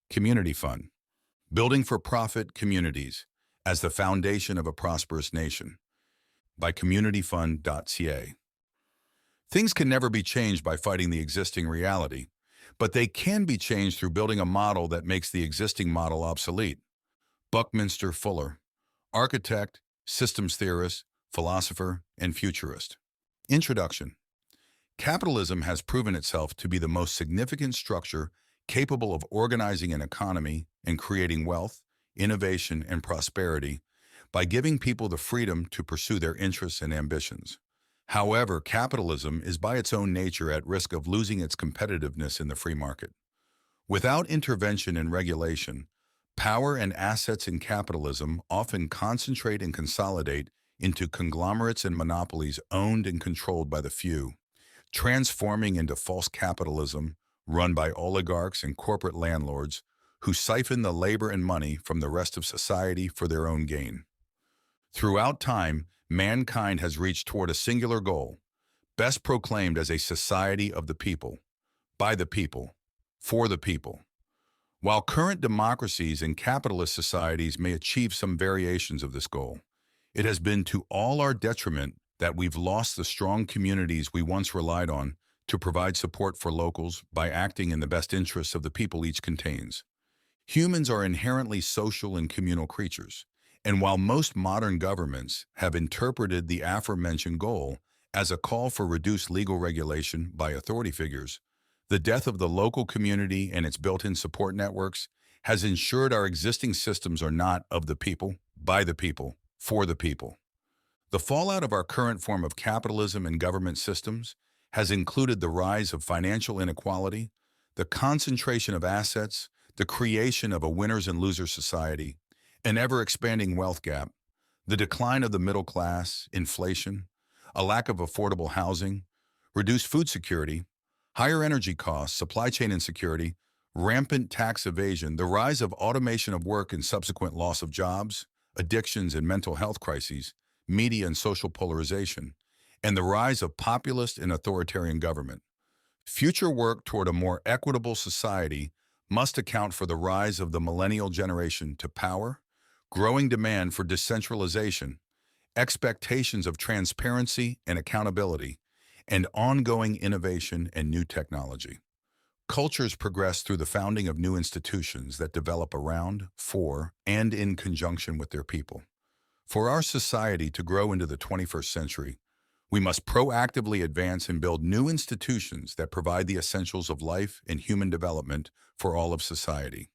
Community Fund, Building for Profit Communities as the Foundation of a Prosperous Nation, by CommunityFund.ca. Things can never be changed by fighting the existing reality, but they can be changed through building a model that makes the existing model obsolete. Buckminster Fuller, architect, systems theorist, philosopher, and futurist. Introduction. Capitalism has proven itself to be the most significant structure capable of organizing an economy and creating wealth, innovation, and prosperity by giving people the freedom to pursue their interests and ambitions. However, capitalism is by its own nature at risk of losing its competitiveness in the free market. Without intervention and regulation, power and assets in capitalism often concentrate and consolidate into conglomerates and monopolies owned and controlled by the few, transforming into false capitalism run by oligarchs and corporate landlords who siphon the labor and money from the rest of society for their own gain. Throughout time, mankind has reached toward a singular goal, best proclaimed as a society of the people, by the people, for the people. While current democracies and capitalist societies may achieve some variations of this goal, it has been to all our detriment that we've lost the strong communities we once relied on to provide support for locals by acting in the best interests of the people each contains. Humans are inherently social and communal creatures, and while most modern governments have interpreted the aforementioned goal as a call for reduced legal regulation by authority figures, the death of the local community and its built-in support networks has ensured our existing systems are not of the people, by the people, for the people. The fallout of our current form of capitalism and government systems has included the rise of financial inequality, the concentration of assets, the creation of a winners and losers society, an ever-expanding wealth gap, the decline of the middle class, inflation, a lack of affordable housing, reduced food security, higher energy costs, supply chain insecurity, rampant tax evasion, the rise of automation of work and subsequent loss of jobs, addictions and mental health crises, media and social polarization, and the rise of populist and authoritarian government. Future work toward a more equitable society must account for the rise of the millennial generation to power, growing demand for decentralization, expectations of transparency and accountability, and ongoing innovation and new technology. Cultures progress through the founding of new institutions that develop around, for, and in conjunction with their people. For our society to grow into the 21st century, we must proactively advance and build new institutions that provide the essentials of life and human development for all of society.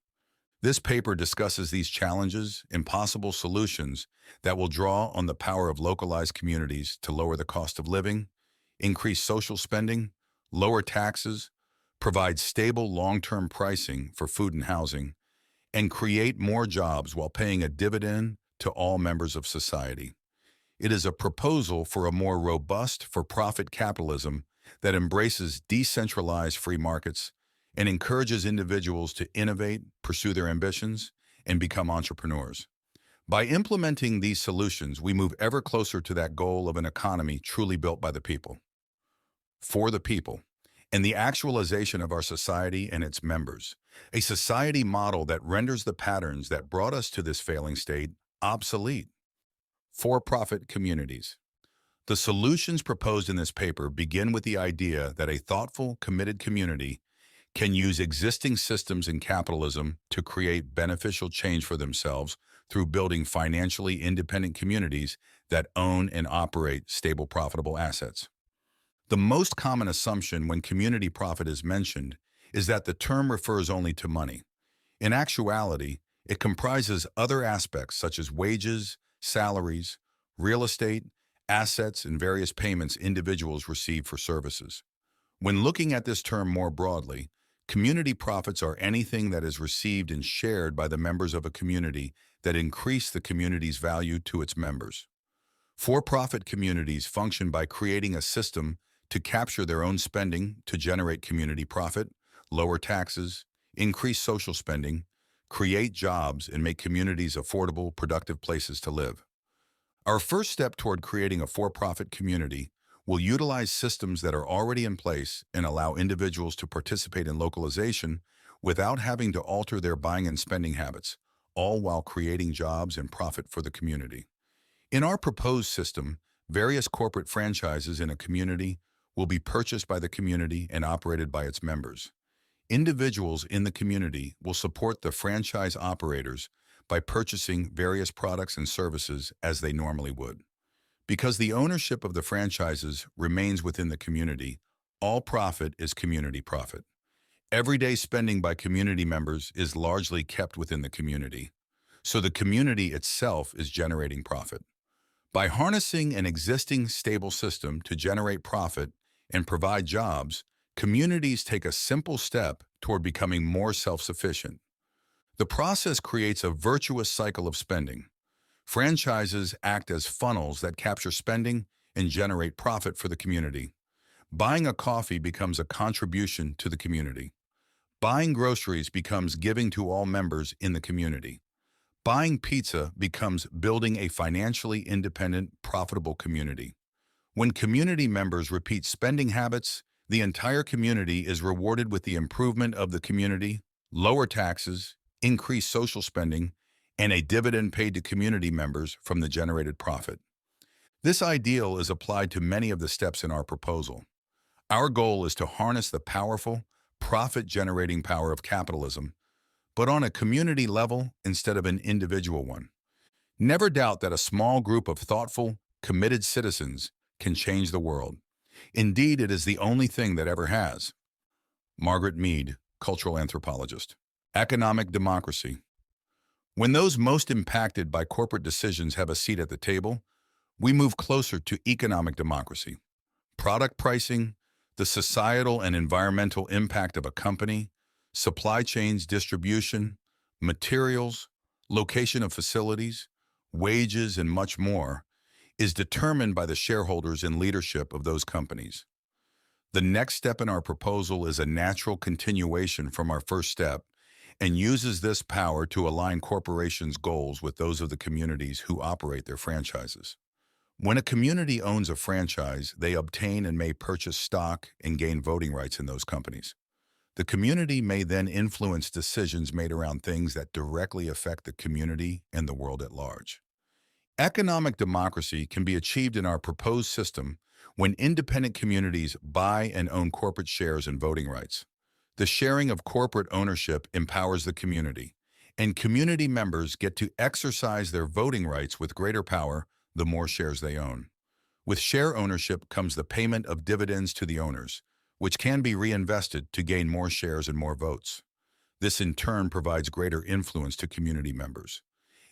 This paper discusses these challenges and possible solutions that will draw on the power of localized communities to lower the cost of living, increase social spending, lower taxes, provide stable long-term pricing for food and housing, and create more jobs while paying a dividend to all members of society. It is a proposal for a more robust for-profit capitalism that embraces decentralized free markets and encourages individuals to innovate, pursue their ambitions, and become entrepreneurs. By implementing these solutions, we move ever closer to that goal of an economy truly built by the people, for the people, and the actualization of our society and its members, a society model that renders the patterns that brought us to this failing state obsolete. For-profit communities. The solutions proposed in this paper begin with the idea that a thoughtful, committed community can use existing systems in capitalism to create beneficial change for themselves through building financially independent communities that own and operate stable, profitable assets. The most common assumption when community profit is mentioned is that the term refers only to money. In actuality, it comprises other aspects such as wages, salaries, real estate, assets, and various payments individuals receive for services. When looking at this term more broadly, community profits are anything that is received and shared by the members of a community that increase the community's value to its members. For-profit communities function by creating a system to capture their own spending to generate community profit, lower taxes, increase social spending, create jobs, and make communities affordable, productive places to live. Our first step toward creating a for-profit community will utilize systems that are already in place and allow individuals to participate in localization without having to alter their buying and spending habits, all while creating jobs and profit for the community. In our proposed system, various corporate franchises in a community will be purchased by the community and operated by its members. Individuals in the community will support the franchise operators by purchasing various products and services as they normally would. Because the ownership of the franchises remains within the community, all profit is community profit. Everyday spending by community members is largely kept within the community, so the community itself is generating profit. By harnessing an existing stable system to generate profit and provide jobs, communities take a simple step toward becoming more self-sufficient. The process creates a virtuous cycle of spending. Franchises act as funnels that capture spending and generate profit for the community. Buying a coffee becomes a contribution to the community. Buying groceries becomes giving to all members in the community. Buying pizza becomes building a financially independent, profitable community. When community members repeat spending habits, the entire community is rewarded with the improvement of the community, lower taxes, increased social spending, and a dividend paid to community members from the generated profit. This ideal is applied to many of the steps in our proposal. Our goal is to harness the powerful, profit-generating power of capitalism, but on a community level instead of an individual one. Never doubt that a small group of thoughtful, committed citizens can change the world. Indeed, it is the only thing that ever has. Margaret Mead, cultural anthropologist. Economic democracy. When those most impacted by corporate decisions have a seat at the table, we move closer to economic democracy. Product pricing, the societal and environmental impact of a company, supply chains distribution, materials, location of facilities, wages, and much more, is determined by the shareholders and leadership of those companies. The next step in our proposal is a natural continuation from our first step and uses this power to align corporations' goals with those of the communities who operate their franchises. When a community owns a franchise, they obtain and may purchase stock and gain voting rights in those companies. The community may then influence decisions made around things that directly affect the community and the world at large. Economic democracy can be achieved in our proposed system when independent communities buy and own corporate shares and voting rights. The sharing of corporate ownership empowers the community, and community members get to exercise their voting rights with greater power the more shares they own. With share ownership comes the payment of dividends to the owners, which can be reinvested to gain more shares and more votes. This in turn provides greater influence to community members,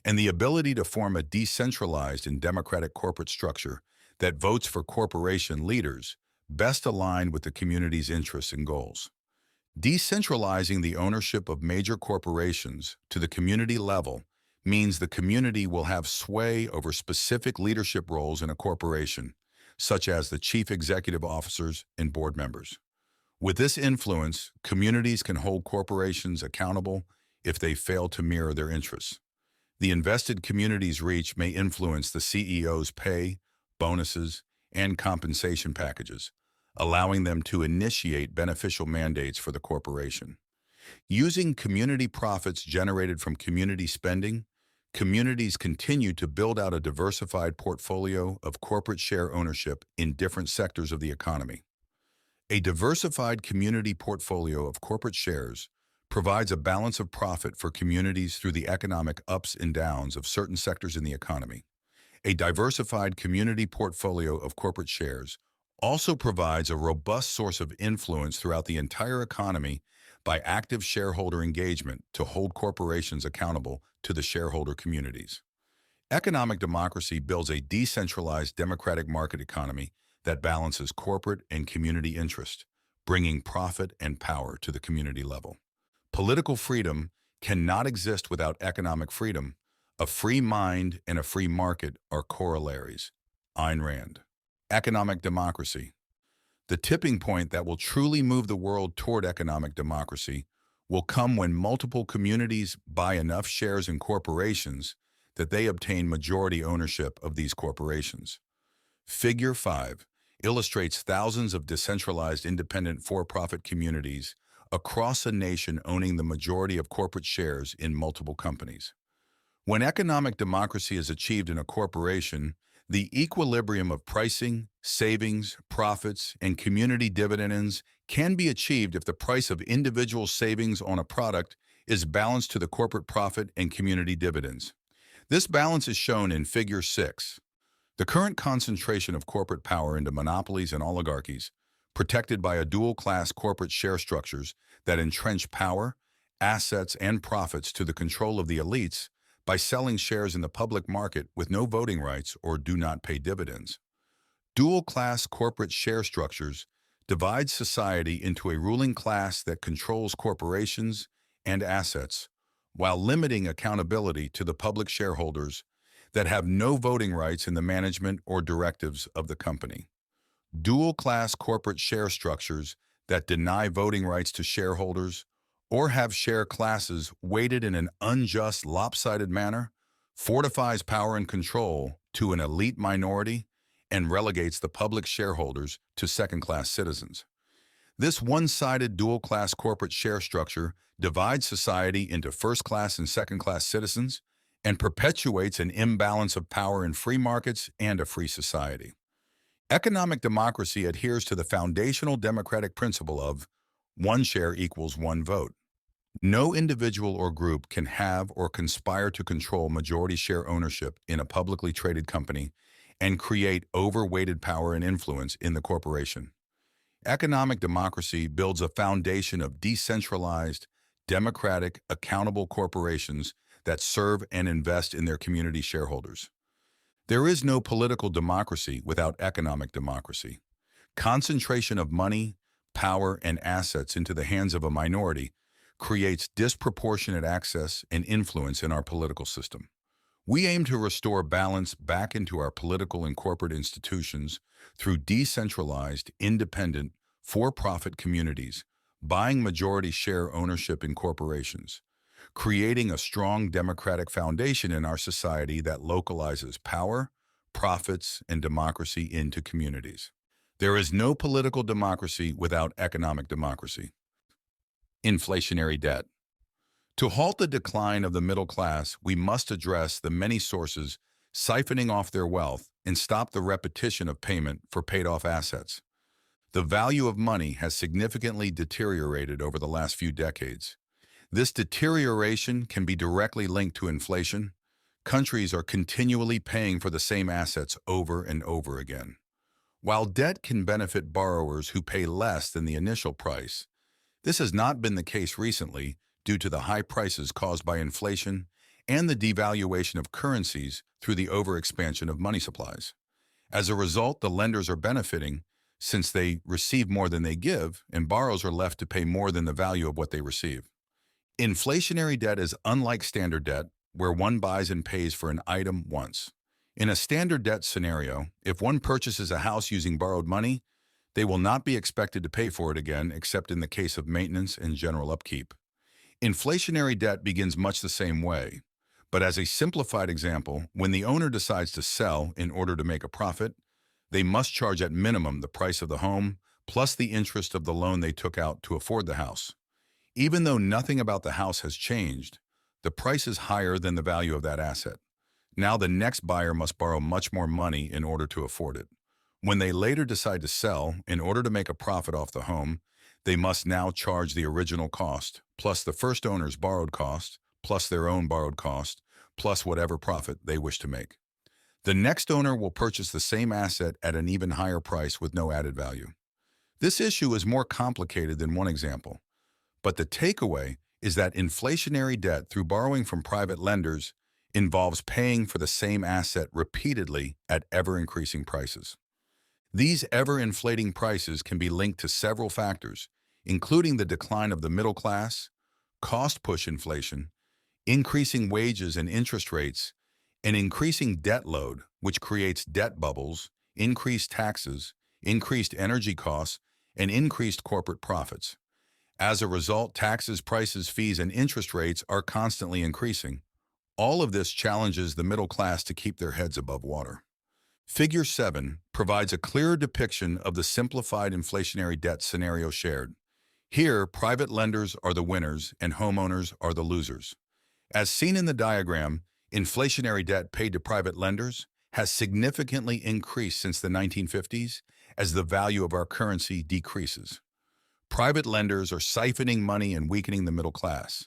and the ability to form a decentralized and democratic corporate structure that votes for corporation leaders best aligned with the community's interests and goals. Decentralizing the ownership of major corporations to the community level means the community will have sway over specific leadership roles in a corporation, such as the chief executive officers and board members. With this influence, communities can hold corporations accountable if they fail to mirror their interests. The invested community's reach may influence the CEO's pay, bonuses, and compensation packages, allowing them to initiate beneficial mandates for the corporation. Using community profits generated from community spending, communities continue to build out a diversified portfolio of corporate share ownership in different sectors of the economy. A diversified community portfolio of corporate shares provides a balance of profit for communities through the economic ups and downs of certain sectors in the economy. A diversified community portfolio of corporate shares also provides a robust source of influence throughout the entire economy by active shareholder engagement to hold corporations accountable to the shareholder communities. Economic democracy builds a decentralized democratic market economy that balances corporate and community interest, bringing profit and power to the community level. Political freedom cannot exist without economic freedom. A free mind and a free market are corollaries. Ayn Rand. Economic democracy. The tipping point that will truly move the world toward economic democracy will come when multiple communities buy enough shares in corporations that they obtain majority ownership of these corporations. Figure 5 illustrates thousands of decentralized independent for-profit communities across a nation owning the majority of corporate shares in multiple companies. When economic democracy is achieved in a corporation, the equilibrium of pricing, savings, profits, and community dividends can be achieved if the price of individual savings on a product is balanced to the corporate profit and community dividends. This balance is shown in Figure 6. The current concentration of corporate power into monopolies and oligarchies, protected by a dual-class corporate share structures that entrench power, assets, and profits to the control of the elites by selling shares in the public market with no voting rights or do not pay dividends. Dual-class corporate share structures divide society into a ruling class that controls corporations and assets, while limiting accountability to the public shareholders that have no voting rights in the management or directives of the company. Dual-class corporate share structures that deny voting rights to shareholders or have share classes weighted in an unjust, lopsided manner fortifies power and control to an elite minority and relegates the public shareholders to second-class citizens. This one-sided dual-class corporate share structure divides society into first-class and second-class citizens and perpetuates an imbalance of power in free markets and a free society. Economic democracy adheres to the foundational democratic principle of one share equals one vote. No individual or group can have or conspire to control majority share ownership in a publicly traded company and create overweighted power and influence in the corporation. Economic democracy builds a foundation of decentralized, democratic, accountable corporations that serve and invest in their community shareholders. There is no political democracy without economic democracy. Concentration of money, power, and assets into the hands of a minority creates disproportionate access and influence in our political system. We aim to restore balance back into our political and corporate institutions through decentralized, independent, for-profit communities, buying majority share ownership in corporations, creating a strong democratic foundation in our society that localizes power, profits, and democracy into communities. There is no political democracy without economic democracy. Inflationary debt. To halt the decline of the middle class, we must address the many sources siphoning off their wealth and stop the repetition of payment for paid-off assets. The value of money has significantly deteriorated over the last few decades. This deterioration can be directly linked to inflation. Countries are continually paying for the same assets over and over again. While debt can benefit borrowers who pay less than the initial price, this has not been the case recently due to the high prices caused by inflation and the devaluation of currencies through the overexpansion of money supplies. As a result, the lenders are benefiting since they receive more than they give, and borrowers are left to pay more than the value of what they receive. Inflationary debt is unlike standard debt, where one buys and pays for an item once. In a standard debt scenario, if one purchases a house using borrowed money, they will not be expected to pay for it again except in the case of maintenance and general upkeep. Inflationary debt begins much the same way, but as a simplified example, when the owner decides to sell in order to make a profit, they must charge at minimum the price of the home plus the interest of the loan they took out to afford the house. Even though nothing about the house has changed, the price is higher than the value of that asset. Now the next buyer must borrow much more money in order to afford it. When they later decide to sell, in order to make a profit off the home, they must now charge the original cost, plus the first owner's borrowed cost, plus their own borrowed cost, plus whatever profit they wish to make. The next owner will purchase the same asset at an even higher price with no added value. This issue is more complicated than one example, but the takeaway is that inflationary debt through borrowing from private lenders involves paying for the same asset repeatedly at ever-increasing prices. These ever-inflating prices can be linked to several factors, including the decline of the middle class, cost-push inflation, increasing wages and interest rates, and increasing debt load, which creates debt bubbles, increased taxes, increased energy costs, and increased corporate profits. As a result, taxes, prices, fees, and interest rates are constantly increasing. All of this challenges the middle class to keep their heads above water. Figure 7 provides a clearer depiction of the simplified inflationary debt scenario shared. Here, private lenders are the winners and homeowners are the losers. As seen in the diagram, inflationary debt paid to private lenders has significantly increased since the 1950s as the value of our currency decreases. Private lenders are siphoning money and weakening the middle class.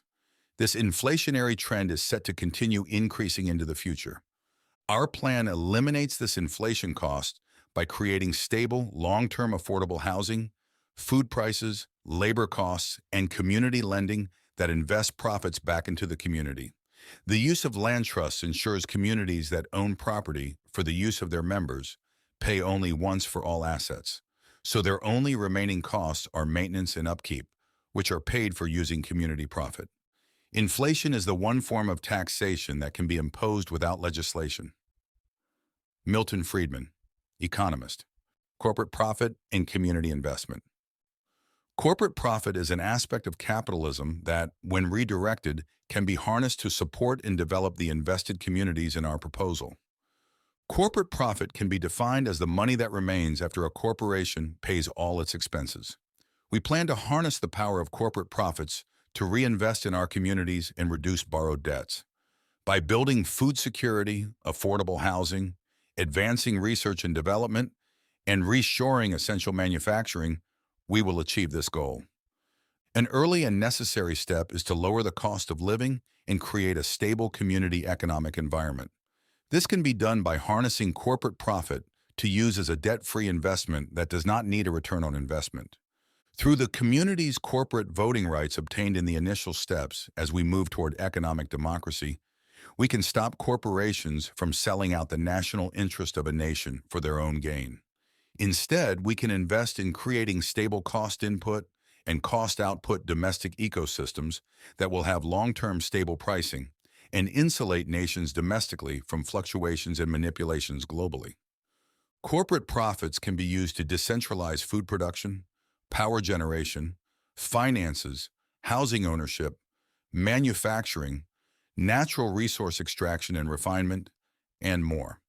This inflationary trend is set to continue increasing into the future. Our plan eliminates this inflation cost by creating stable, long-term affordable housing, food prices, labor costs, and community lending that invest profits back into the community. The use of land trusts ensures communities that own property for the use of their members pay only once for all assets, so their only remaining costs are maintenance and upkeep, which are paid for using community profit. Inflation is the one form of taxation that can be imposed without legislation. Milton Friedman, economist. Corporate profit and community investment. Corporate profit is an aspect of capitalism that, when redirected, can be harnessed to support and develop the invested communities in our proposal. Corporate profit can be defined as the money that remains after a corporation pays all its expenses. We plan to harness the power of corporate profits to reinvest in our communities and reduce borrowed debts. By building food security, affordable housing, advancing research and development, and reshoring essential manufacturing, we will achieve this goal. An early and necessary step is to lower the cost of living and create a stable community economic environment. This can be done by harnessing corporate profit to use as a debt-free investment that does not need a return on investment. Through the community's corporate voting rights obtained in the initial steps as we move toward economic democracy, we can stop corporations from selling out the national interest of a nation for their own gain. Instead, we can invest in creating stable cost input and cost output domestic ecosystems that will have long-term stable pricing and insulate nations domestically from fluctuations and manipulations globally. Corporate profits can be used to decentralize food production, power generation, finances, housing ownership, manufacturing, natural resource extraction and refinement, and more.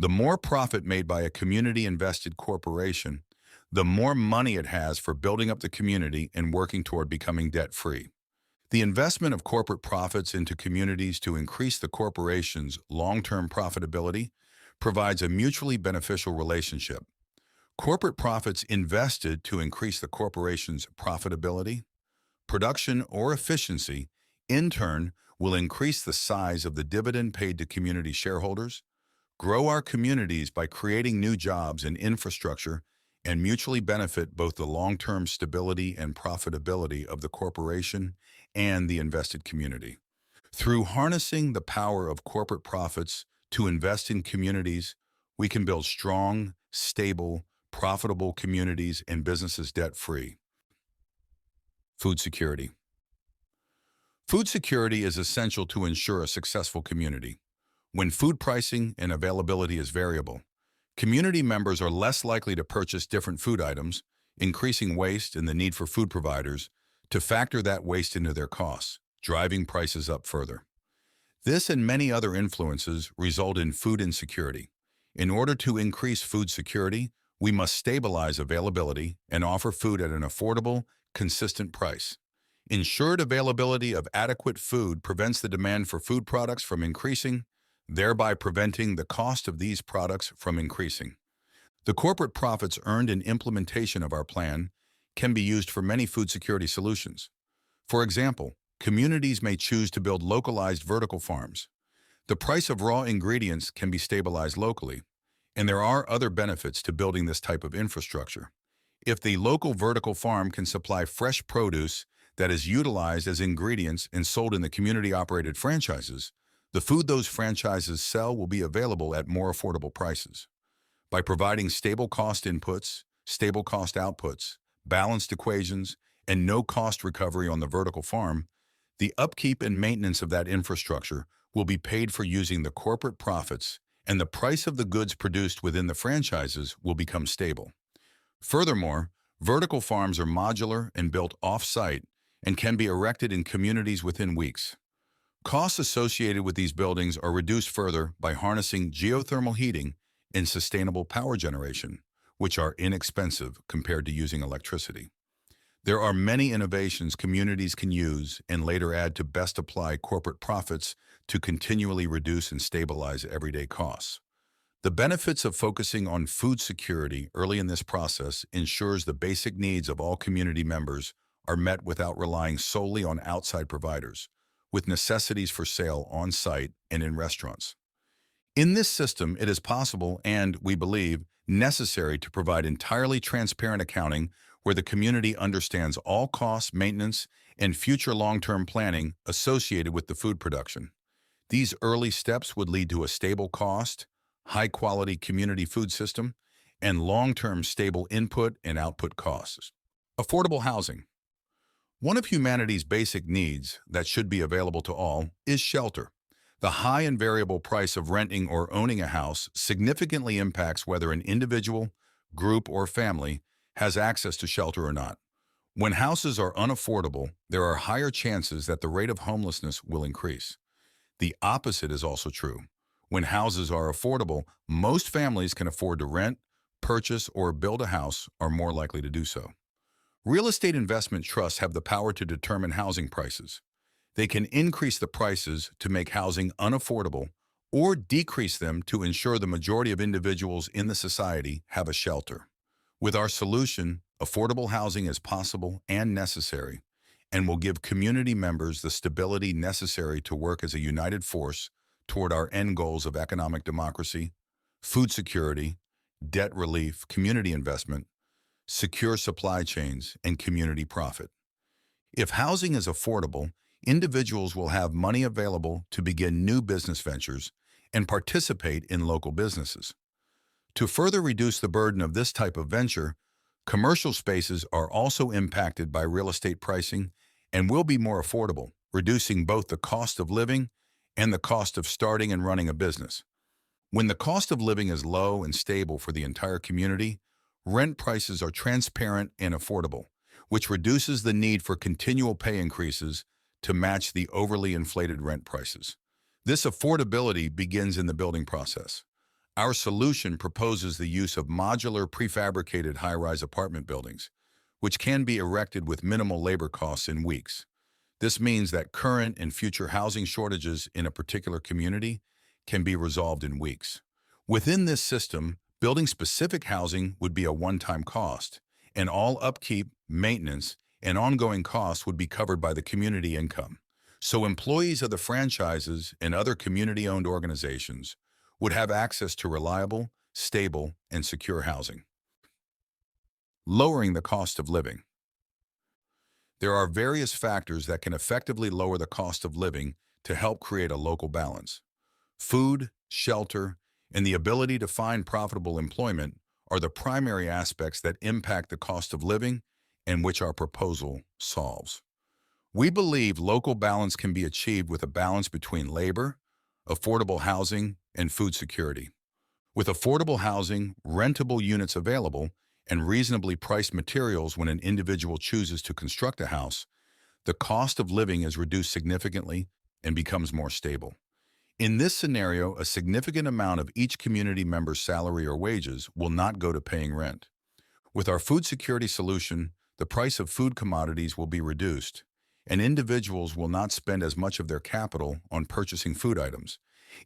The more profit made by a community-invested corporation, the more money it has for building up the community and working toward becoming debt-free. The investment of corporate profits into communities to increase the corporation's long-term profitability provides a mutually beneficial relationship. Corporate profits invested to increase the corporation's profitability, production, or efficiency, in turn, will increase the size of the dividend paid to community shareholders, grow our communities by creating new jobs and infrastructure, and mutually benefit both the long-term stability and profitability of the corporation and the invested community. Through harnessing the power of corporate profits to invest in communities, we can build strong, stable, profitable communities and businesses debt-free. Food security. Food security is essential to ensure a successful community. When food pricing and availability is variable, community members are less likely to purchase different food items, increasing waste and the need for food providers to factor that waste into their costs, driving prices up further. This and many other influences result in food insecurity. In order to increase food security, we must stabilize availability and offer food at an affordable, consistent price. Ensured availability of adequate food prevents the demand for food products from increasing, thereby preventing the cost of these products from increasing. The corporate profits earned in implementation of our plan can be used for many food security solutions. For example, communities may choose to build localized vertical farms. The price of raw ingredients can be stabilized locally, and there are other benefits to building this type of infrastructure. If the local vertical farm can supply fresh produce that is utilized as ingredients and sold in the community-operated franchises, the food those franchises sell will be available at more affordable prices. By providing stable cost inputs, stable cost outputs, balanced equations, and no cost recovery on the vertical farm, the upkeep and maintenance of that infrastructure will be paid for using the corporate profits, and the price of the goods produced within the franchises will become stable. Furthermore, vertical farms are modular and built off-site and can be erected in communities within weeks. Costs associated with these buildings are reduced further by harnessing geothermal heating and sustainable power generation, which are inexpensive compared to using electricity. There are many innovations communities can use and later add to best apply corporate profits to continually reduce and stabilize everyday costs. The benefits of focusing on food security early in this process ensures the basic needs of all community members are met without relying solely on outside providers, with necessities for sale on site and in restaurants. In this system, it is possible and, we believe, necessary to provide entirely transparent accounting where the community understands all costs, maintenance, and future long-term planning associated with the food production. These early steps would lead to a stable cost, high-quality community food system, and long-term stable input and output costs. Affordable housing. One of humanity's basic needs that should be available to all is shelter. The high and variable price of renting or owning a house significantly impacts whether an individual, group, or family has access to shelter or not. When houses are unaffordable, there are higher chances that the rate of homelessness will increase. The opposite is also true. When houses are affordable, most families can afford to rent, purchase, or build a house are more likely to do so. Real estate investment trusts have the power to determine housing prices. They can increase the prices to make housing unaffordable or decrease them to ensure the majority of individuals in the society have a shelter. With our solution, affordable housing is possible and necessary, and will give community members the stability necessary to work as a united force toward our end goals of economic democracy, food security, debt relief, community investment, secure supply chains, and community profit. If housing is affordable, individuals will have money available to begin new business ventures and participate in local businesses. To further reduce the burden of this type of venture, commercial spaces are also impacted by real estate pricing and will be more affordable, reducing both the cost of living and the cost of starting and running a business. When the cost of living is low and stable for the entire community, rent prices are transparent and affordable, which reduces the need for continual pay increases to match the overly inflated rent prices. This affordability begins in the building process. Our solution proposes the use of modular prefabricated high-rise apartment buildings, which can be erected with minimal labor costs in weeks. This means that current and future housing shortages in a particular community can be resolved in weeks. Within this system, building specific housing would be a one-time cost, and all upkeep, maintenance, and ongoing costs would be covered by the community income. So employees of the franchises and other community-owned organizations would have access to reliable, stable, and secure housing. Lowering the cost of living. There are various factors that can effectively lower the cost of living to help create a local balance. Food, shelter, and the ability to find profitable employment are the primary aspects that impact the cost of living and which our proposal solves. We believe local balance can be achieved with a balance between labor, affordable housing, and food security. With affordable housing, rentable units available, and reasonably priced materials when an individual chooses to construct a house, the cost of living is reduced significantly and becomes more stable. In this scenario, a significant amount of each community member's salary or wages will not go to paying rent. With our food security solution, the price of food commodities will be reduced, and individuals will not spend as much of their capital on purchasing food items,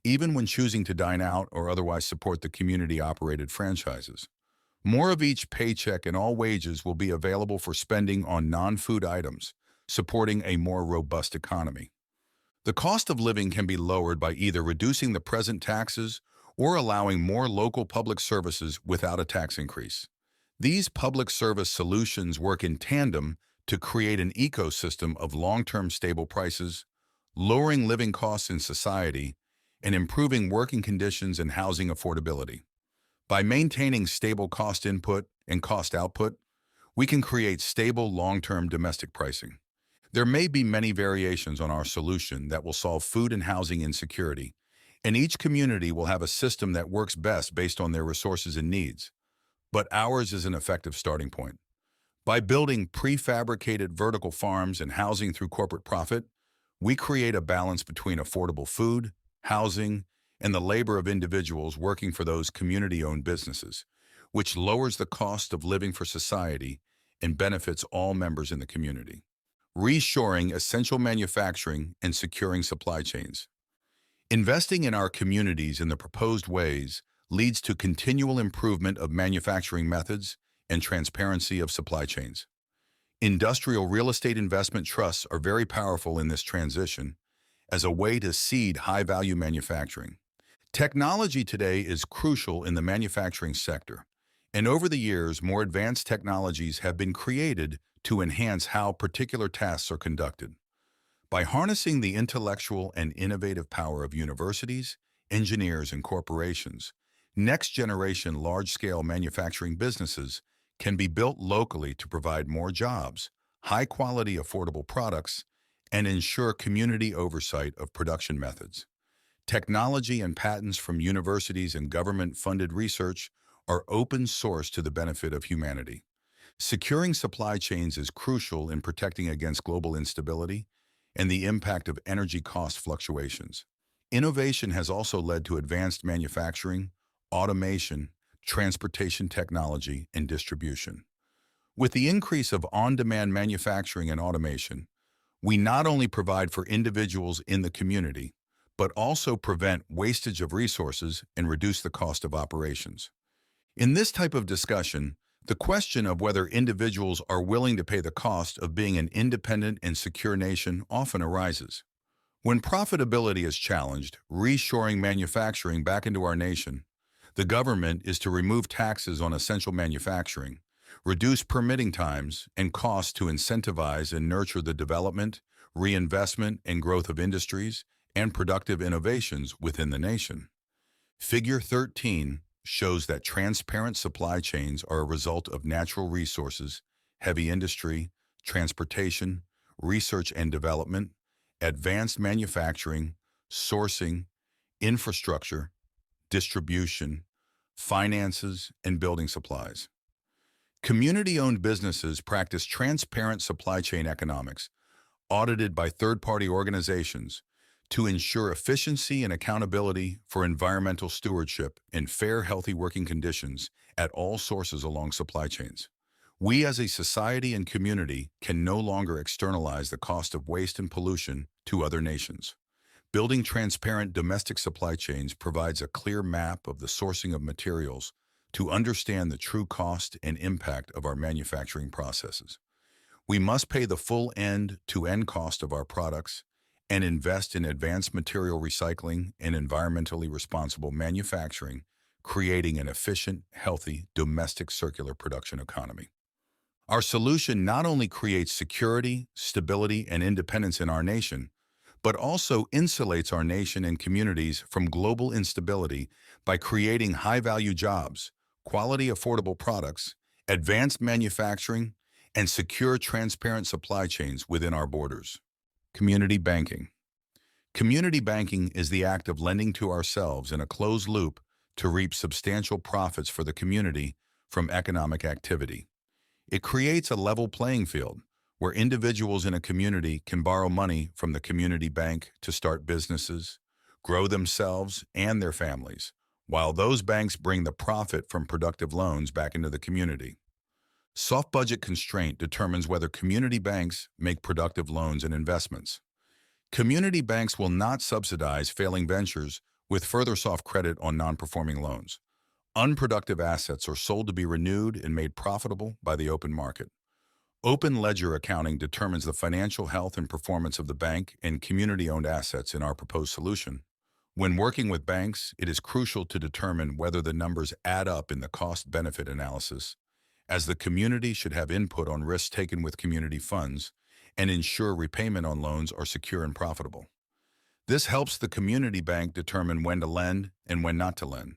even when choosing to dine out or otherwise support the community-operated franchises. More of each paycheck and all wages will be available for spending on non-food items, supporting a more robust economy. The cost of living can be lowered by either reducing the present taxes or allowing more local public services without a tax increase. These public service solutions work in tandem to create an ecosystem of long-term stable prices, lowering living costs in society, and improving working conditions and housing affordability. By maintaining stable cost input and cost output, we can create stable long-term domestic pricing. There may be many variations on our solution that will solve food and housing insecurity, and each community will have a system that works best based on their resources and needs. But ours is an effective starting point. By building prefabricated vertical farms and housing through corporate profit, we create a balance between affordable food, housing, and the labor of individuals working for those community-owned businesses, which lowers the cost of living for society and benefits all members in the community. Reshoring essential manufacturing and securing supply chains. Investing in our communities in the proposed ways leads to continual improvement of manufacturing methods and transparency of supply chains. Industrial real estate investment trusts are very powerful in this transition as a way to seed high-value manufacturing. Technology today is crucial in the manufacturing sector, and over the years, more advanced technologies have been created to enhance how particular tasks are conducted. By harnessing the intellectual and innovative power of universities, engineers, and corporations, next-generation large-scale manufacturing businesses can be built locally to provide more jobs, high-quality affordable products, and ensure community oversight of production methods. Technology and patents from universities and government-funded research are open source to the benefit of humanity. Securing supply chains is crucial in protecting against global instability and the impact of energy cost fluctuations. Innovation has also led to advanced manufacturing, automation, transportation technology, and distribution. With the increase of on-demand manufacturing and automation, we not only provide for individuals in the community, but also prevent wastage of resources and reduce the cost of operations. In this type of discussion, the question of whether individuals are willing to pay the cost of being an independent and secure nation often arises. When profitability is challenged, reshoring manufacturing back into our nation, the government is to remove taxes on essential manufacturing, reduce permitting times and costs to incentivize and nurture the development, reinvestment, and growth of industries and productive innovations within the nation. Figure 13 shows that transparent supply chains are a result of natural resources, heavy industry, transportation, research and development, advanced manufacturing, sourcing, infrastructure, distribution, finances, and building supplies. Community-owned businesses practice transparent supply chain economics, audited by third-party organizations, to ensure efficiency and accountability for environmental stewardship and fair, healthy working conditions at all sources along supply chains. We as a society and community can no longer externalize the cost of waste and pollution to other nations. Building transparent domestic supply chains provides a clear map of the sourcing of materials to understand the true cost and impact of our manufacturing processes. We must pay the full end-to-end cost of our products and invest in advanced material recycling and environmentally responsible manufacturing, creating an efficient, healthy, domestic circular production economy. Our solution not only creates security, stability, and independence in our nation, but also insulates our nation and communities from global instability by creating high-value jobs, quality, affordable products, advanced manufacturing, and secure, transparent supply chains within our borders. Community banking. Community banking is the act of lending to ourselves in a closed loop to reap substantial profits for the community from economic activity. It creates a level playing field where individuals in a community can borrow money from the community bank to start businesses, grow themselves and their families, while those banks bring the profit from productive loans back into the community. Soft budget constraint determines whether community banks make productive loans and investments. Community banks will not subsidize failing ventures with further soft credit on non-performing loans. Unproductive assets are sold to be renewed and made profitable by the open market. Open ledger accounting determines the financial health and performance of the bank and community-owned assets in our proposed solution. When working with banks, it is crucial to determine whether the numbers add up in the cost-benefit analysis, as the community should have input on risks taken with community funds and ensure repayment on loans are secure and profitable. This helps the community bank determine when to lend and when not to lend.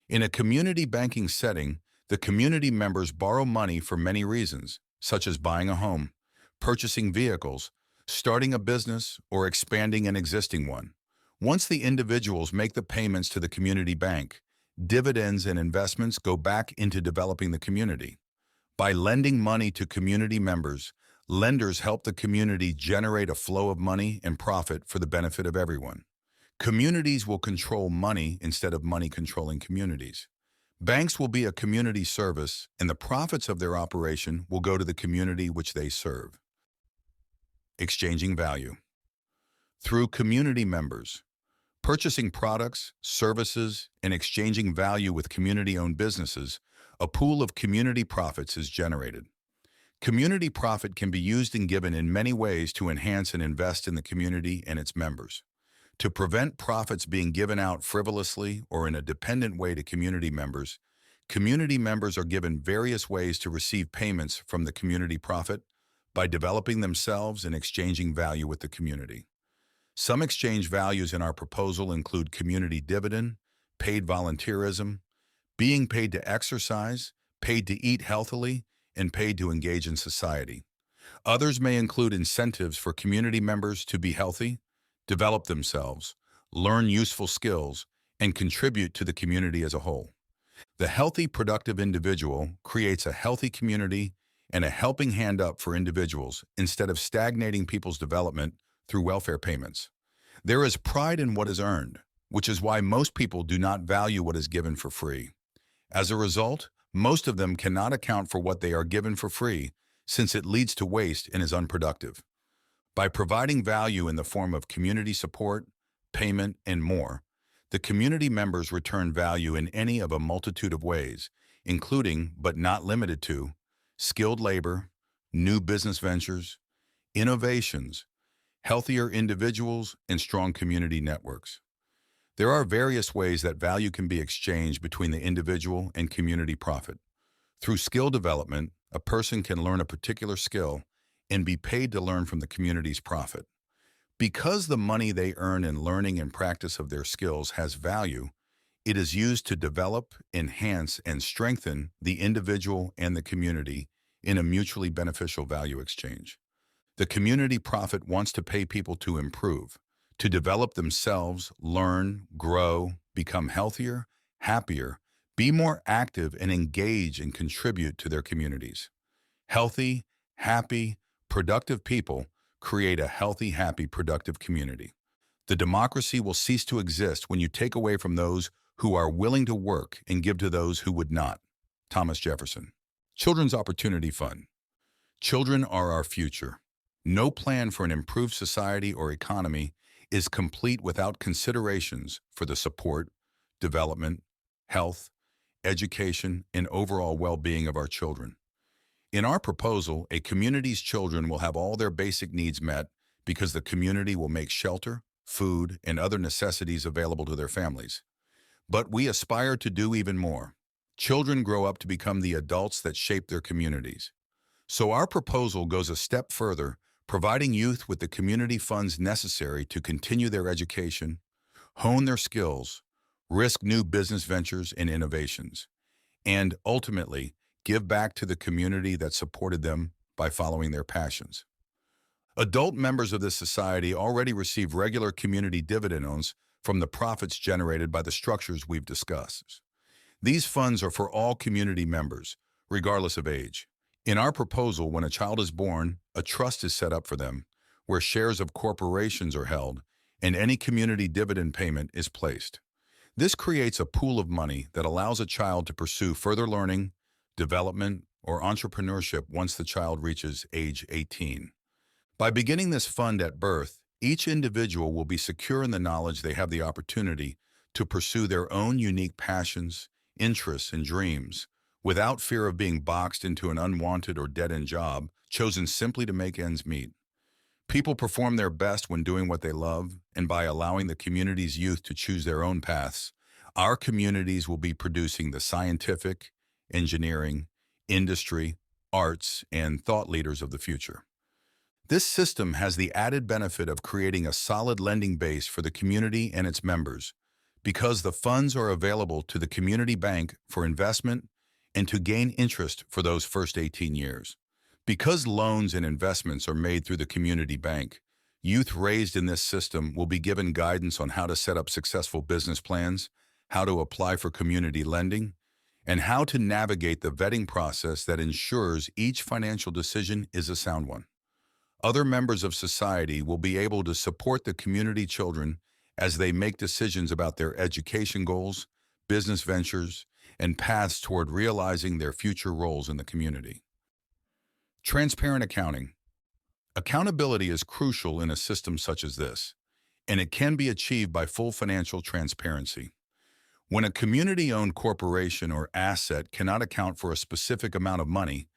In a community banking setting, the community members borrow money for many reasons, such as buying a home, purchasing vehicles, starting a business, or expanding an existing one. Once the individuals make the payments to the community bank, dividends and investments go back into developing the community. By lending money to community members, lenders help the community generate a flow of money and profit for the benefit of everyone. Communities will control money instead of money controlling communities. Banks will be a community service, and the profits of their operation will go to the community which they serve. Exchanging value. Through community members, purchasing products, services, and exchanging value with community-owned businesses, a pool of community profits is generated. Community profit can be used and given in many ways to enhance and invest in the community and its members. To prevent profits being given out frivolously or in a dependent way to community members are given various ways to receive payments from the community profit by developing themselves and exchanging value with the community. Some exchange values in our proposal include community dividend, paid volunteerism, being paid to exercise, paid to eat healthily, and paid to engage in society. Others may include incentives for community members to be healthy, develop themselves, learn useful skills, and contribute to the community as a whole. The healthy, productive individual creates a healthy community and a helping hand up for individuals instead of stagnating people's development through welfare payments. There is pride in what is earned, which is why most people do not value what is given for free. As a result, most of them cannot account for what they are given for free since it leads to waste and is unproductive. By providing value in the form of community support, payment, and more, the community members return value in any of a multitude of ways, including, but not limited to, skilled labor, new business ventures, innovations, healthier individuals, and strong community networks. There are various ways that value can be exchanged between the individual and community profit. Through skill development, a person can learn a particular skill and be paid to learn from the community's profit. Because the money they earn in learning and practice of their skills has value, it is used to develop, enhance, and strengthen the individual and the community in a mutually beneficial value exchange. The community profit wants to pay people to improve, to develop themselves, learn, grow, become healthier, happier, be more active, and engage and contribute to their communities. Healthy, happy, productive people create a healthy, happy, productive community. The democracy will cease to exist when you take away from those who are willing to work and give to those who would not. Thomas Jefferson. Children's Opportunity Fund. Children are our future. No plan for an improved society or economy is complete without considerations for the support, development, health, education, and overall well-being of our children. In our proposal, a community's children will have all their basic needs met because the community will make shelter, food, and other necessities available to their families. But we aspire to do even more. Children grow up to become the adults that shape their communities. So our proposal goes a step further, providing youth with the community funds necessary to continue their education, hone their skills, risk new business ventures and innovations, and ultimately give back to the community that supported them by following their passions. Adult members of this society already receive regular community dividends from the profits generated by the structures we've discussed. These funds are for all community members, regardless of age. In our proposal, when a child is born, a trust is set up for them, where shares of corporations are held, and any community dividend payment is placed. This creates a pool of money that allows a child to pursue further learning, development, or entrepreneurship once the child reaches age 18. By beginning this fund at birth, each individual will be secure in the knowledge they have the opportunity to pursue their own unique passions, interests, and dreams, without fear of being boxed into an unwanted or dead-end job chosen simply to make ends meet. People perform their best when doing what they love, and by allowing the community's youth to choose their own paths, our communities will be producing the scientific, engineering, industry, arts, and thought leaders of the future. This system has the added benefit of creating a solid lending base for the community and its members, because the funds are available to the community bank for investment and to gain interest for those first 18 years. Because loans and investments are made through the community bank, youth raised in this system will be given guidance on how to set up successful business plans, how to apply for community lending, and how to navigate the vetting process that ensures each financial decision is a sound one. Other members of society will be able to support the community children as they make decisions about their education goals, business ventures, and paths toward realizing their future roles in the community. Transparent accounting. Accountability is crucial in a system such as this, and it can be achieved by full financial transparency. When a community-owned corporation or asset cannot account for a specific amount of money,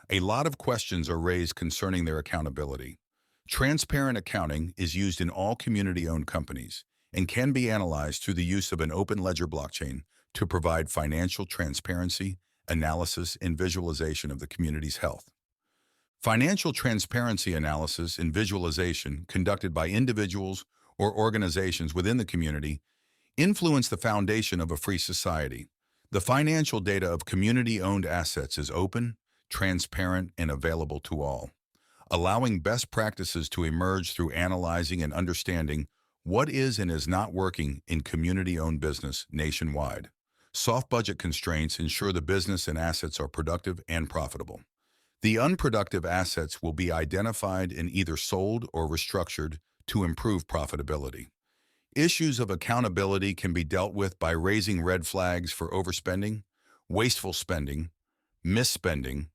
a lot of questions are raised concerning their accountability. Transparent accounting is used in all community-owned companies and can be analyzed through the use of an open ledger blockchain to provide financial transparency, analysis, and visualization of the community's health. Financial transparency analysis and visualization conducted by individuals or organizations within the community influence the foundation of a free society. The financial data of community-owned assets is open, transparent, and available to all, allowing best practices to emerge through analyzing and understanding what is and is not working in community-owned business nationwide. Soft budget constraints ensure the business and assets are productive and profitable. The unproductive assets will be identified and either sold or restructured to improve profitability. Issues of accountability can be dealt with by raising red flags for overspending, wasteful spending, misspending,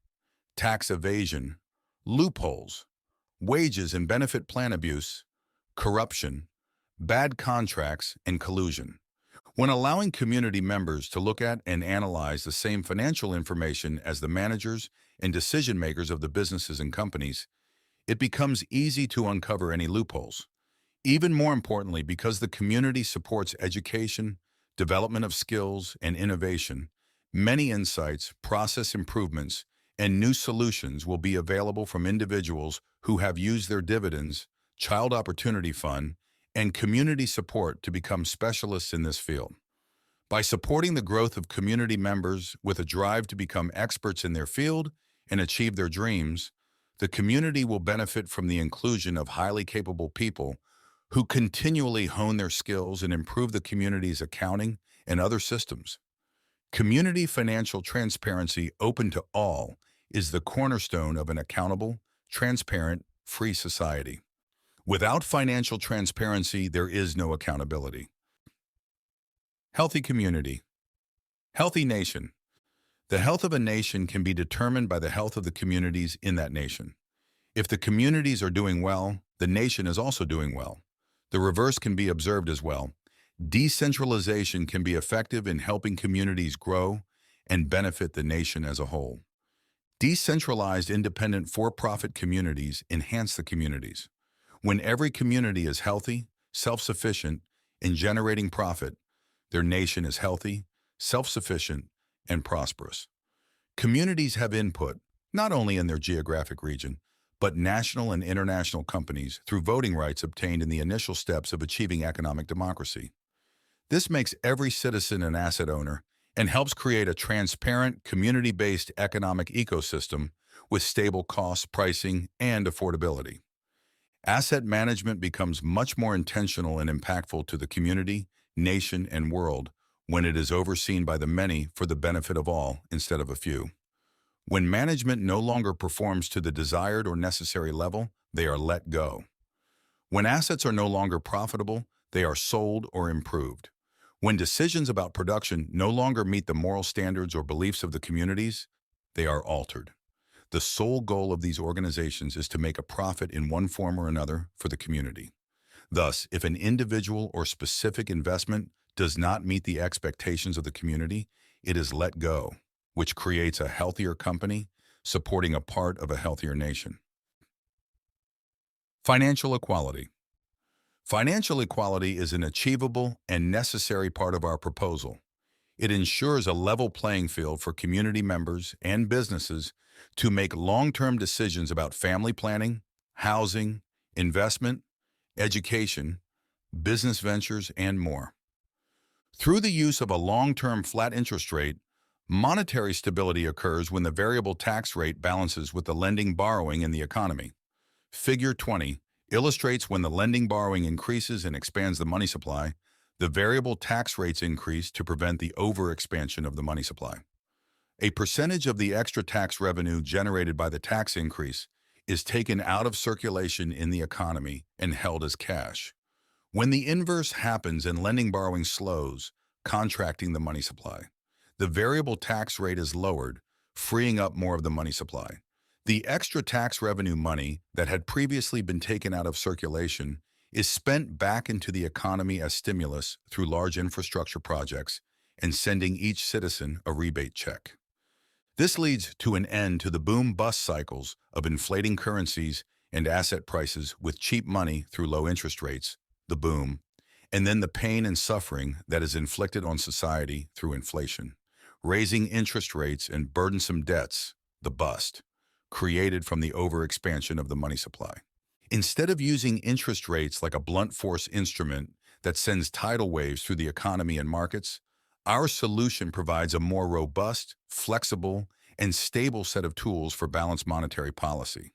tax evasion, loopholes, wages and benefit plan abuse, corruption, bad contracts, and collusion. When allowing community members to look at and analyze the same financial information as the managers and decision makers of the businesses and companies, it becomes easy to uncover any loopholes. Even more importantly, because the community supports education, development of skills, and innovation, many insights, process improvements, and new solutions will be available from individuals who have used their dividends, Child Opportunity Fund, and community support to become specialists in this field. By supporting the growth of community members with a drive to become experts in their field and achieve their dreams, the community will benefit from the inclusion of highly capable people who continually hone their skills and improve the community's accounting and other systems. Community financial transparency open to all is the cornerstone of an accountable, transparent, free society. Without financial transparency, there is no accountability. Healthy community. Healthy nation. The health of a nation can be determined by the health of the communities in that nation. If the communities are doing well, the nation is also doing well. The reverse can be observed as well. Decentralization can be effective in helping communities grow and benefit the nation as a whole. Decentralized, independent, for-profit communities enhance the communities. When every community is healthy, self-sufficient, and generating profit, their nation is healthy, self-sufficient, and prosperous. Communities have input, not only in their geographic region, but national and international companies through voting rights obtained in the initial steps of achieving economic democracy. This makes every citizen an asset owner and helps create a transparent, community-based economic ecosystem with stable costs, pricing, and affordability. Asset management becomes much more intentional and impactful to the community, nation, and world when it is overseen by the many for the benefit of all instead of a few. When management no longer performs to the desired or necessary level, they are let go. When assets are no longer profitable, they are sold or improved. When decisions about production no longer meet the moral standards or beliefs of the communities, they are altered. The sole goal of these organizations is to make a profit in one form or another for the community. Thus, if an individual or specific investment does not meet the expectations of the community, it is let go, which creates a healthier company, supporting a part of a healthier nation. Financial equality. Financial equality is an achievable and necessary part of our proposal. It ensures a level playing field for community members and businesses to make long-term decisions about family planning, housing, investment, education, business ventures, and more. Through the use of a long-term flat interest rate, monetary stability occurs when the variable tax rate balances with the lending borrowing in the economy. Figure 20 illustrates when the lending borrowing increases and expands the money supply, the variable tax rates increase to prevent the overexpansion of the money supply. A percentage of the extra tax revenue generated by the tax increase is taken out of circulation in the economy and held as cash. When the inverse happens and lending borrowing slows, contracting the money supply, the variable tax rate is lowered, freeing up more of the money supply. The extra tax revenue money that had previously been taken out of circulation is spent back into the economy as stimulus through large infrastructure projects and sending each citizen a rebate check. This leads to an end to the boom-bust cycles of inflating currencies and asset prices with cheap money through low interest rates, the boom, and then the pain and suffering that is inflicted on society through inflation, raising interest rates and burdensome debts, the bust, created from the overexpansion of the money supply. Instead of using interest rates like a blunt force instrument that sends tidal waves through the economy and markets, our solution provides a more robust, flexible, and stable set of tools for balanced monetary policy.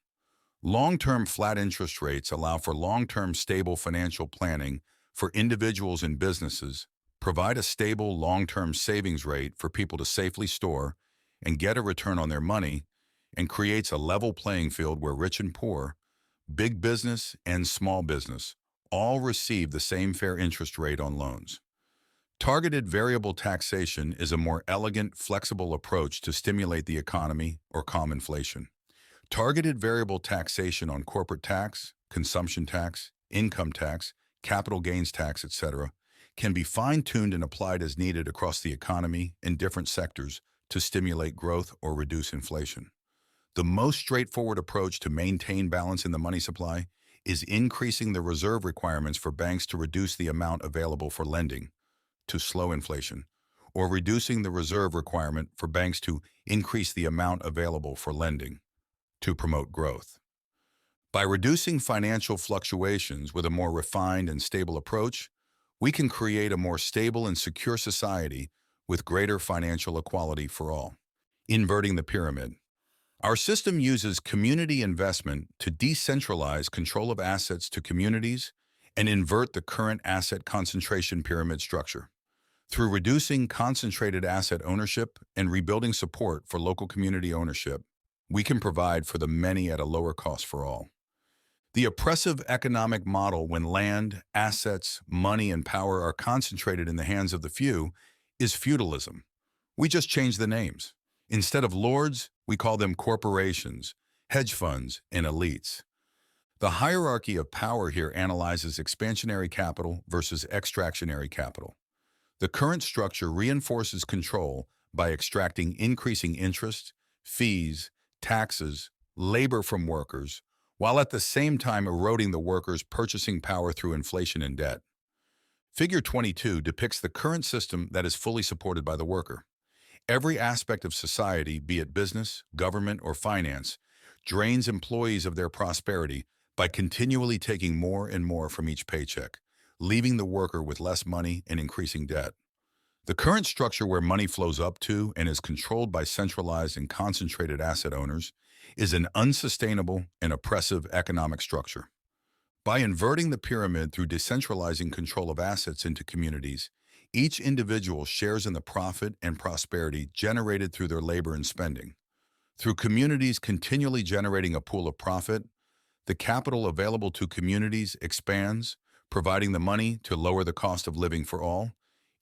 Long-term flat interest rates allow for long-term stable financial planning for individuals and businesses, provide a stable long-term savings rate for people to safely store and get a return on their money, and creates a level playing field where rich and poor, big business and small business, all receive the same fair interest rate on loans. Targeted variable taxation is a more elegant, flexible approach to stimulate the economy or calm inflation. Targeted variable taxation on corporate tax, consumption tax, income tax, capital gains tax, etc., can be fine-tuned and applied as needed across the economy in different sectors to stimulate growth or reduce inflation. The most straightforward approach to maintain balance in the money supply is increasing the reserve requirements for banks to reduce the amount available for lending to slow inflation, or reducing the reserve requirement for banks to increase the amount available for lending to promote growth. By reducing financial fluctuations with a more refined and stable approach, we can create a more stable and secure society with greater financial equality for all. Inverting the pyramid. Our system uses community investment to decentralize control of assets to communities and invert the current asset concentration pyramid structure. Through reducing concentrated asset ownership and rebuilding support for local community ownership, we can provide for the many at a lower cost for all. The oppressive economic model when land, assets, money, and power are concentrated in the hands of the few is feudalism. We just change the names. Instead of lords, we call them corporations, hedge funds, and elites. The hierarchy of power here analyzes expansionary capital versus extractionary capital. The current structure reinforces control by extracting increasing interest, fees, taxes, labor from workers, while at the same time eroding the workers' purchasing power through inflation and debt. Figure 22 depicts the current system that is fully supported by the worker. Every aspect of society, be it business, government, or finance, drains employees of their prosperity by continually taking more and more from each paycheck, leaving the worker with less money and increasing debt. The current structure where money flows up to and is controlled by centralized and concentrated asset owners is an unsustainable and oppressive economic structure. By inverting the pyramid through decentralizing control of assets into communities, each individual shares in the profit and prosperity generated through their labor and spending. Through communities continually generating a pool of profit, the capital available to communities expands, providing the money to lower the cost of living for all,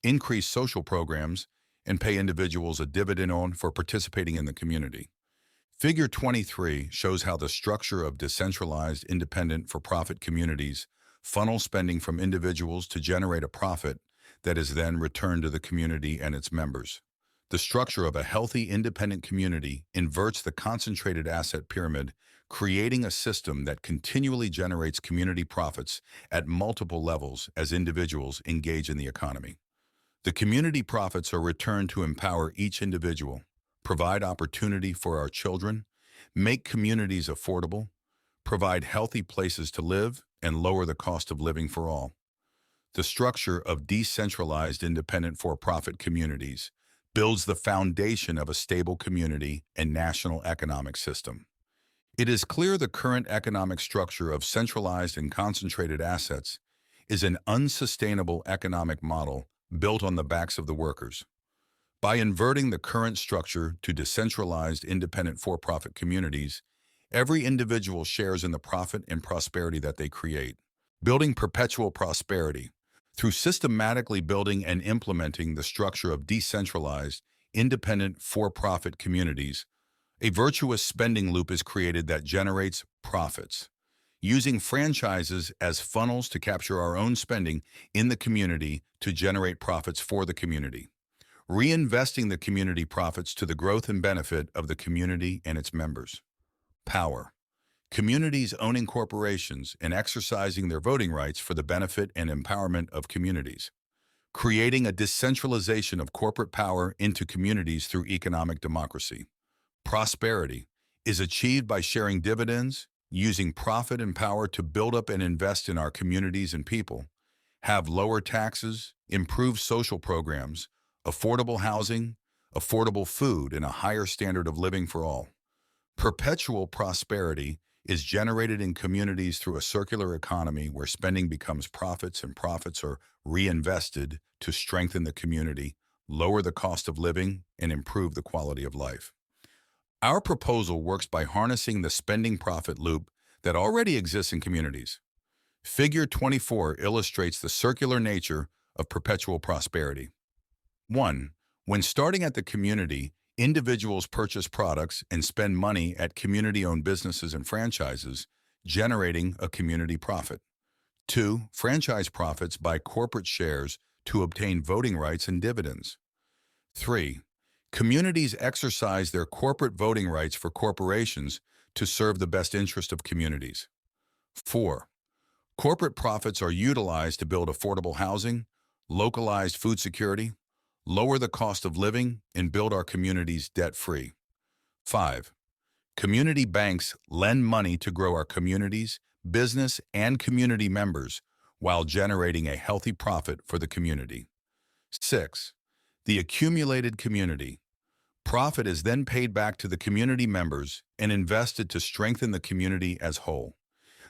increase social programs, and pay individuals a dividend on for participating in the community. Figure 23 shows how the structure of decentralized, independent, for-profit communities funnel spending from individuals to generate a profit that is then returned to the community and its members. The structure of a healthy, independent community inverts the concentrated asset pyramid, creating a system that continually generates community profits at multiple levels as individuals engage in the economy. The community profits are returned to empower each individual, provide opportunity for our children, make communities affordable, provide healthy places to live, and lower the cost of living for all. The structure of decentralized independent for-profit communities builds the foundation of a stable community and national economic system. It is clear the current economic structure of centralized and concentrated assets is an unsustainable economic model built on the backs of the workers. By inverting the current structure to decentralized independent for-profit communities, every individual shares in the profit and prosperity that they create. Building perpetual prosperity. Through systematically building and implementing the structure of decentralized, independent, for-profit communities, a virtuous spending loop is created that generates profits. Using franchises as funnels to capture our own spending in the community to generate profits for the community. Reinvesting the community profits to the growth and benefit of the community and its members. Power. Communities owning corporations and exercising their voting rights for the benefit and empowerment of communities. Creating a decentralization of corporate power into communities through economic democracy. Prosperity is achieved by sharing dividends, using profit and power to build up and invest in our communities and people, have lower taxes, improve social programs, affordable housing, affordable food, and a higher standard of living for all. Perpetual prosperity is generated in communities through a circular economy where spending becomes profits and profits are reinvested to strengthen the community, lower the cost of living, and improve the quality of life. Our proposal works by harnessing the spending profit loop that already exists in communities. Figure 24 illustrates the circular nature of perpetual prosperity. 1. When starting at the community, individuals purchase products and spend money at community-owned businesses and franchises, generating a community profit. 2. Franchise profits buy corporate shares to obtain voting rights and dividends. 3. Communities exercise their corporate voting rights for corporations to serve the best interest of communities. 4. Corporate profits are utilized to build affordable housing, localized food security, lower the cost of living, and build our communities debt-free. 5. Community banks lend money to grow our communities, business, and community members while generating a healthy profit for the community. 6. The accumulated community profit is then paid back to the community members and invested to strengthen the community as whole.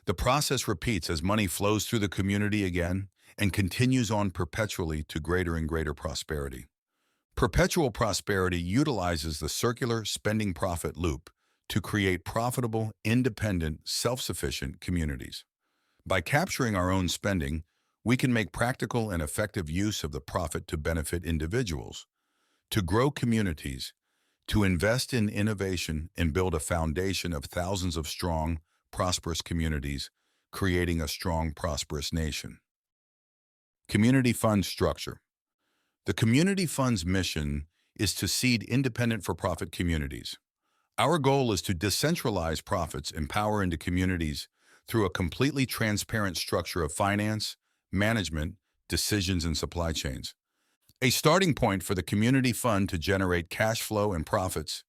The process repeats as money flows through the community again and continues on perpetually to greater and greater prosperity. Perpetual prosperity utilizes the circular spending profit loop to create profitable, independent, self-sufficient communities. By capturing our own spending, we can make practical and effective use of the profit to benefit individuals, to grow communities, to invest in innovation and build a foundation of thousands of strong, prosperous communities, creating a strong, prosperous nation. Community Fund Structure. The Community Fund's mission is to seed independent for-profit communities. Our goal is to decentralize profits and power into communities through a completely transparent structure of finance, management, decisions, and supply chains. A starting point for the Community Fund to generate cash flow and profits.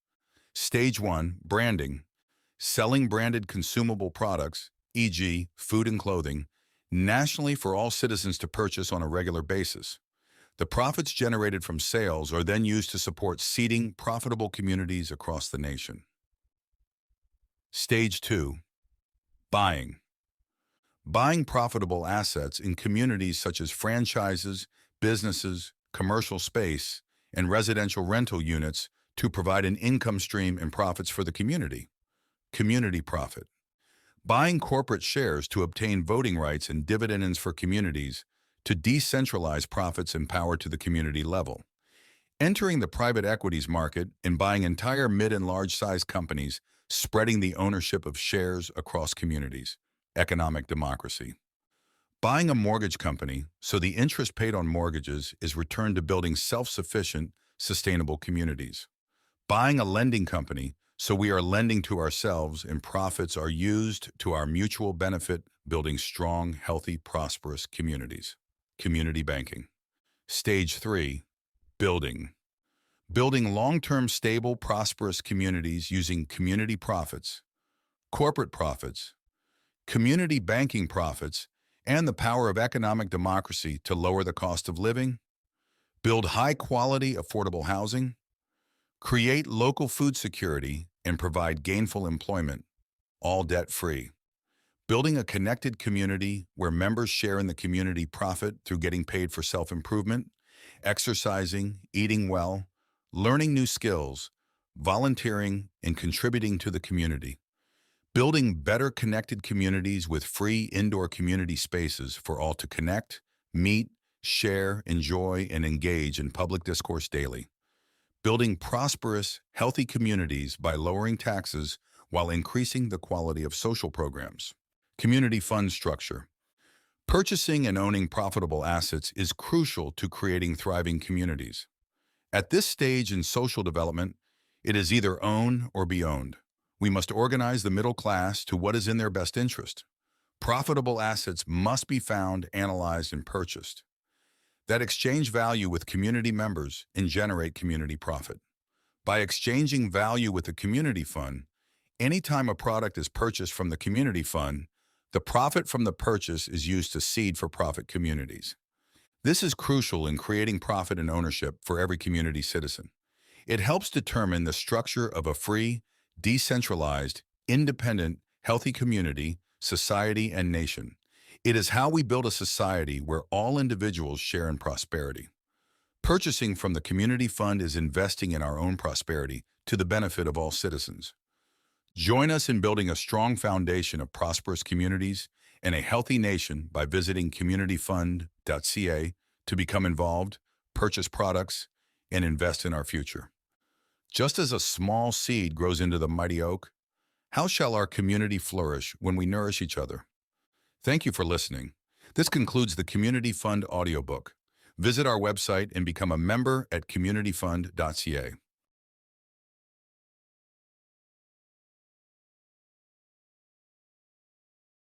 Stage 1, branding. Selling branded consumable products, e.g., food and clothing, nationally for all citizens to purchase on a regular basis. The profits generated from sales are then used to support seeding profitable communities across the nation. Stage 2, buying. Buying profitable assets in communities such as franchises, businesses, commercial space, and residential rental units to provide an income stream and profits for the community. Community profit. Buying corporate shares to obtain voting rights and dividends for communities to decentralize profits and power to the community level. Entering the private equities market and buying entire mid and large-size companies, spreading the ownership of shares across communities. Economic democracy. Buying a mortgage company so the interest paid on mortgages is returned to building self-sufficient, sustainable communities. Buying a lending company so we are lending to ourselves and profits are used to our mutual benefit, building strong, healthy, prosperous communities. Community banking. Stage 3, building. Building long-term, stable, prosperous communities using community profits, corporate profits, community banking profits, and the power of economic democracy to lower the cost of living, build high-quality, affordable housing, create local food security, and provide gainful employment, all debt-free. Building a connected community where members share in the community profit through getting paid for self-improvement, exercising, eating well, learning new skills, volunteering, and contributing to the community. Building better connected communities with free indoor community spaces for all to connect, meet, share, enjoy, and engage in public discourse daily. building prosperous, healthy communities by lowering taxes while increasing the quality of social programs. Community fund structure. Purchasing and owning profitable assets is crucial to creating thriving communities. At this stage in social development, it is either own or be owned. We must organize the middle class to what is in their best interest. Profitable assets must be found, analyzed, and purchased that exchange value with community members and generate community profit. By exchanging value with the community fund, anytime a product is purchased from the community fund, the profit from the purchase is used to seed for profit communities. This is crucial in creating profit and ownership for every community citizen. It helps determine the structure of a free, decentralized, independent, healthy community, society, and nation. It is how we build a society where all individuals share in prosperity. Purchasing from the community fund is investing in our own prosperity to the benefit of all citizens. Join us in building a strong foundation of prosperous communities and a healthy nation by visiting CommunityFund.ca to become involved, purchase products, and invest in our future. Just as a small seed grows into the mighty oak, how shall our community flourish when we nourish each other? Thank you for listening. This concludes the Community Fund audiobook. Visit our website and become a member at CommunityFund.ca.